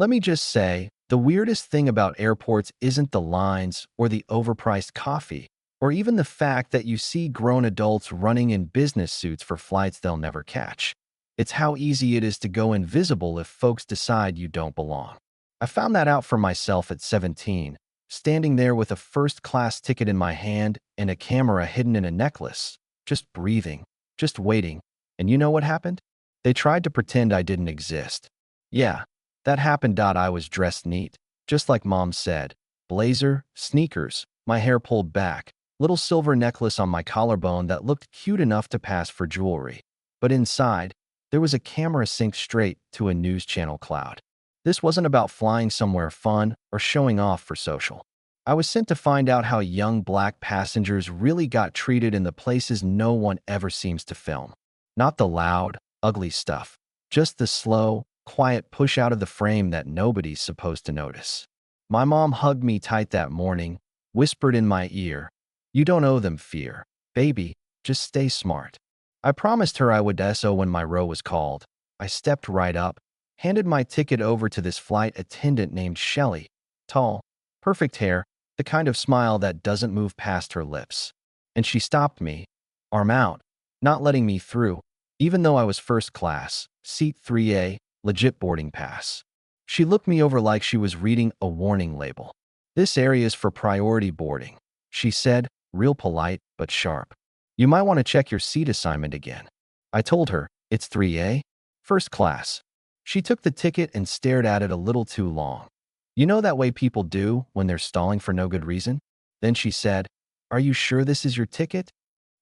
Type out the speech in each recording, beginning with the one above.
Let me just say, the weirdest thing about airports isn't the lines or the overpriced coffee, or even the fact that you see grown adults running in business suits for flights they'll never catch. It's how easy it is to go invisible if folks decide you don't belong. I found that out for myself at 17, standing there with a first-class ticket in my hand and a camera hidden in a necklace, just breathing, just waiting. And you know what happened? They tried to pretend I didn't exist. Yeah, that happened. I was dressed neat, just like Mom said. Blazer, sneakers, my hair pulled back, little silver necklace on my collarbone that looked cute enough to pass for jewelry. But inside, there was a camera synced straight to a news channel cloud. This wasn't about flying somewhere fun or showing off for social. I was sent to find out how young black passengers really got treated in the places no one ever seems to film. Not the loud, ugly stuff, just the slow, quiet push out of the frame that nobody's supposed to notice. My mom hugged me tight that morning, whispered in my ear, "You don't owe them fear, baby, just stay smart." I promised her I would do when my row was called. I stepped right up, handed my ticket over to this flight attendant named Shelley, tall, perfect hair, the kind of smile that doesn't move past her lips. And she stopped me, arm out, not letting me through, even though I was first class, seat 3A, legit boarding pass. She looked me over like she was reading a warning label. "This area is for priority boarding," she said, real polite but sharp. "You might want to check your seat assignment again." I told her, "It's 3A, first class." She took the ticket and stared at it a little too long. You know that way people do when they're stalling for no good reason? Then she said, "Are you sure this is your ticket?"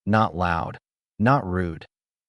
Not loud, not rude,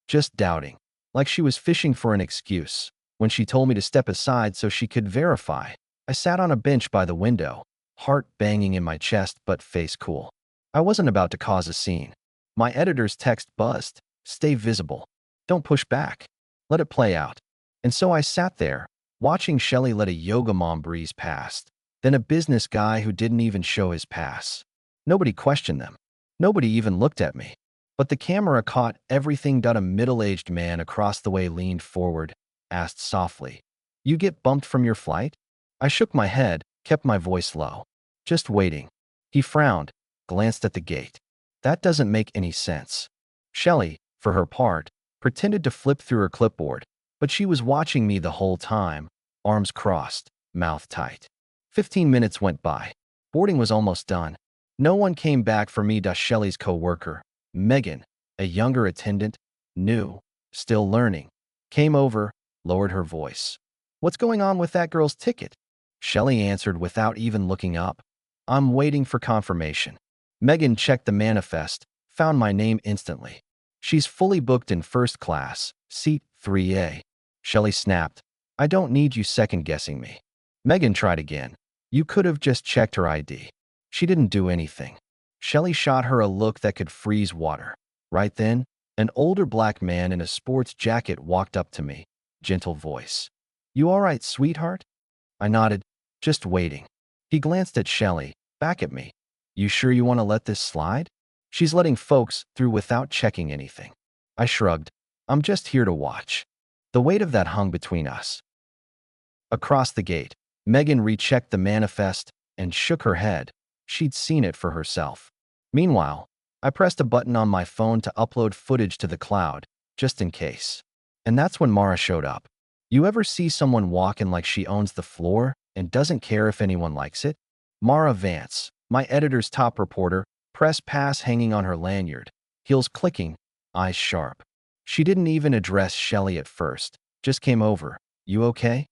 just doubting, like she was fishing for an excuse. When she told me to step aside so she could verify, I sat on a bench by the window, heart banging in my chest but face cool. I wasn't about to cause a scene. My editor's text buzzed, "Stay visible. Don't push back. Let it play out." And so I sat there, watching Shelley let a yoga mom breeze past, then a business guy who didn't even show his pass. Nobody questioned them. Nobody even looked at me. But the camera caught everything. A middle-aged man across the way leaned forward, asked softly, "You get bumped from your flight?" I shook my head, kept my voice low. "Just waiting." He frowned, glanced at the gate. "That doesn't make any sense." Shelley, for her part, pretended to flip through her clipboard, but she was watching me the whole time, arms crossed, mouth tight. 15 minutes went by. Boarding was almost done. No one came back for me. Shelley's co-worker, Megan, a younger attendant, new, still learning, came over, lowered her voice. "What's going on with that girl's ticket?" Shelley answered without even looking up, "I'm waiting for confirmation." Megan checked the manifest, found my name instantly. "She's fully booked in first class, seat 3A. Shelley snapped, "I don't need you second-guessing me." Megan tried again. "You could have just checked her ID." She didn't do anything. Shelley shot her a look that could freeze water. Right then, an older black man in a sports jacket walked up to me, gentle voice. "You all right, sweetheart?" I nodded, just waiting. He glanced at Shelley, back at me. "You sure you want to let this slide? She's letting folks through without checking anything." I shrugged. "I'm just here to watch." The weight of that hung between us. Across the gate, Megan rechecked the manifest and shook her head. She'd seen it for herself. Meanwhile, I pressed a button on my phone to upload footage to the cloud, just in case. And that's when Mara showed up. You ever see someone walking like she owns the floor and doesn't care if anyone likes it? Mara Vance, my editor's top reporter, press pass hanging on her lanyard, heels clicking, eyes sharp. She didn't even address Shelley at first, just came over. "You okay?"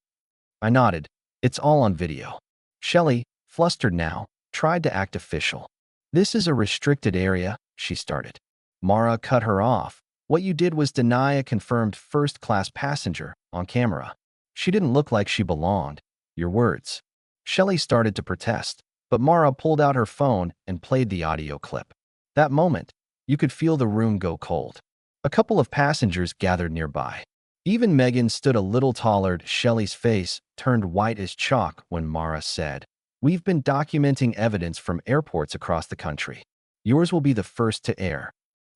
I nodded. "It's all on video." Shelley, flustered now, tried to act official. "This is a restricted area," she started. Mara cut her off. "What you did was deny a confirmed first-class passenger on camera. She didn't look like she belonged. Your words." Shelley started to protest, but Mara pulled out her phone and played the audio clip. That moment, you could feel the room go cold. A couple of passengers gathered nearby. Even Megan stood a little taller. Shelley's face turned white as chalk when Mara said, "We've been documenting evidence from airports across the country. Yours will be the first to air."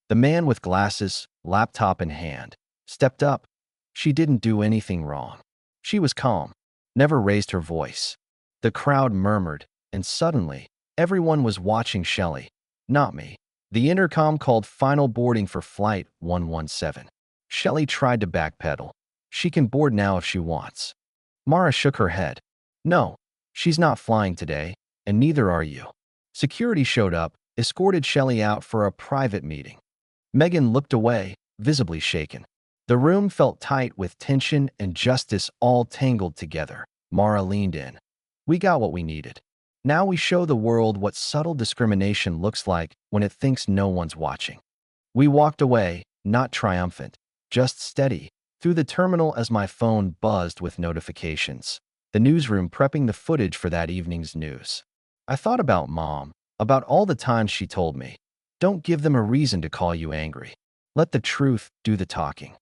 The man with glasses, laptop in hand, stepped up. She didn't do anything wrong. She was calm. never raised her voice. The crowd murmured, and suddenly, everyone was watching Shelley, not me. The intercom called final boarding for Flight 117. Shelley tried to backpedal. She can board now if she wants. Mara shook her head. No, she's not flying today, and neither are you. Security showed up, escorted Shelley out for a private meeting. Megan looked away, visibly shaken. The room felt tight with tension and justice all tangled together. Mara leaned in. We got what we needed. Now we show the world what subtle discrimination looks like when it thinks no one's watching. We walked away, not triumphant, just steady, through the terminal as my phone buzzed with notifications. The newsroom prepping the footage for that evening's news. I thought about Mom, about all the times she told me, don't give them a reason to call you angry. Let the truth do the talking.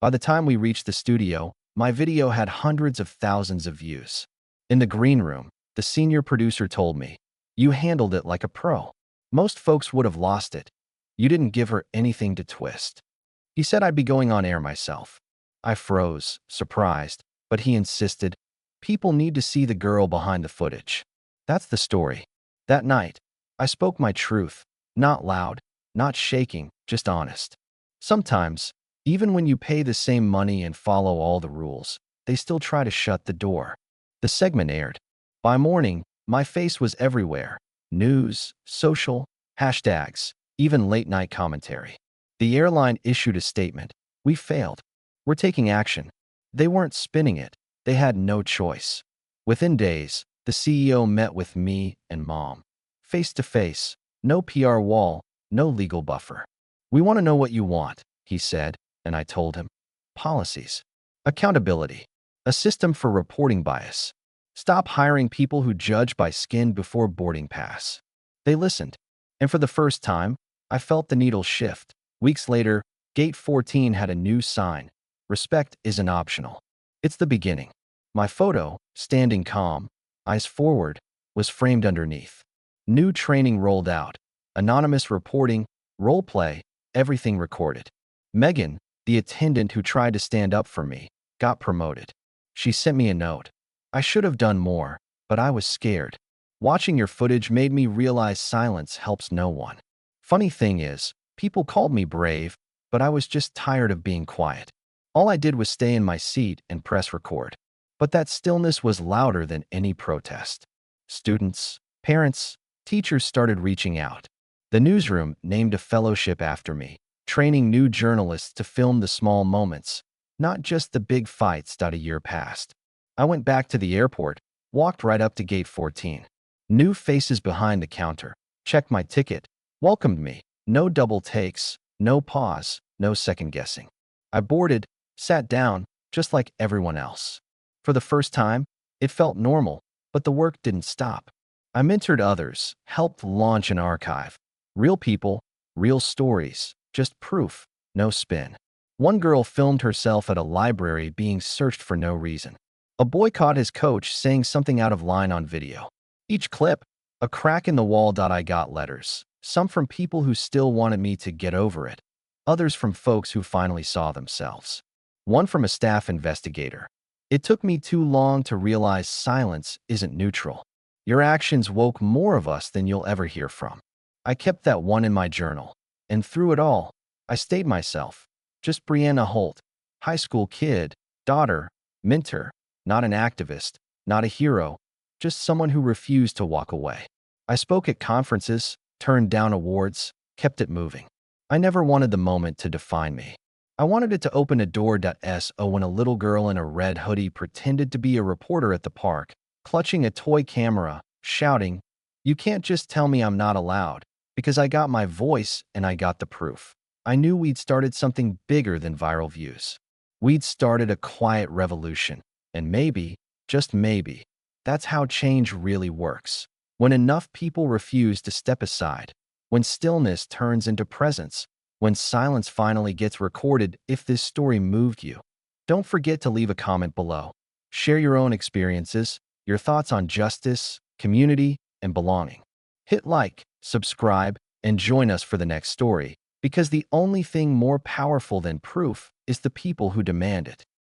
By the time we reached the studio, my video had hundreds of thousands of views. In the green room, the senior producer told me, you handled it like a pro. Most folks would have lost it. You didn't give her anything to twist. He said I'd be going on air myself. I froze, surprised, but he insisted, people need to see the girl behind the footage. That's the story. That night, I spoke my truth, not loud, not shaking, just honest. Sometimes, even when you pay the same money and follow all the rules, they still try to shut the door. The segment aired. By morning, my face was everywhere. News, social, hashtags, even late-night commentary. The airline issued a statement. We failed. We're taking action. They weren't spinning it. They had no choice. Within days, the CEO met with me and Mom. Face to face, no PR wall, no legal buffer. We want to know what you want, he said, and I told him. Policies. Accountability. A system for reporting bias. Stop hiring people who judge by skin before boarding pass. They listened. And for the first time, I felt the needle shift. Weeks later, Gate 14 had a new sign. Respect isn't optional. It's the beginning. My photo, standing calm, eyes forward, was framed underneath. New training rolled out. Anonymous reporting, role play, everything recorded. Megan, the attendant who tried to stand up for me, got promoted. She sent me a note. I should have done more, but I was scared. Watching your footage made me realize silence helps no one. Funny thing is, people called me brave, but I was just tired of being quiet. All I did was stay in my seat and press record. But that stillness was louder than any protest. Students, parents, teachers started reaching out. The newsroom named a fellowship after me, training new journalists to film the small moments, not just the big fights. A year passed. I went back to the airport, walked right up to Gate 14. New faces behind the counter, checked my ticket, welcomed me. No double takes, no pause, no second guessing. I boarded, sat down, just like everyone else. For the first time, it felt normal, but the work didn't stop. I mentored others, helped launch an archive. Real people, real stories, just proof, no spin. One girl filmed herself at a library being searched for no reason. A boy caught his coach saying something out of line on video. Each clip, a crack in the wall. I got letters, some from people who still wanted me to get over it, others from folks who finally saw themselves. One from a staff investigator. It took me too long to realize silence isn't neutral. Your actions woke more of us than you'll ever hear from. I kept that one in my journal, and through it all, I stayed myself. Just Brianna Holt, high school kid, daughter, mentor, not an activist, not a hero, just someone who refused to walk away. I spoke at conferences, turned down awards, kept it moving. I never wanted the moment to define me. I wanted it to open a door. So when a little girl in a red hoodie pretended to be a reporter at the park, clutching a toy camera, shouting, "You can't just tell me I'm not allowed," because I got my voice and I got the proof. I knew we'd started something bigger than viral views. We'd started a quiet revolution. And maybe, just maybe, that's how change really works. When enough people refuse to step aside, when stillness turns into presence, when silence finally gets recorded. If this story moved you, don't forget to leave a comment below. Share your own experiences, your thoughts on justice, community, and belonging. Hit like, subscribe, and join us for the next story, because the only thing more powerful than proof is the people who demand it.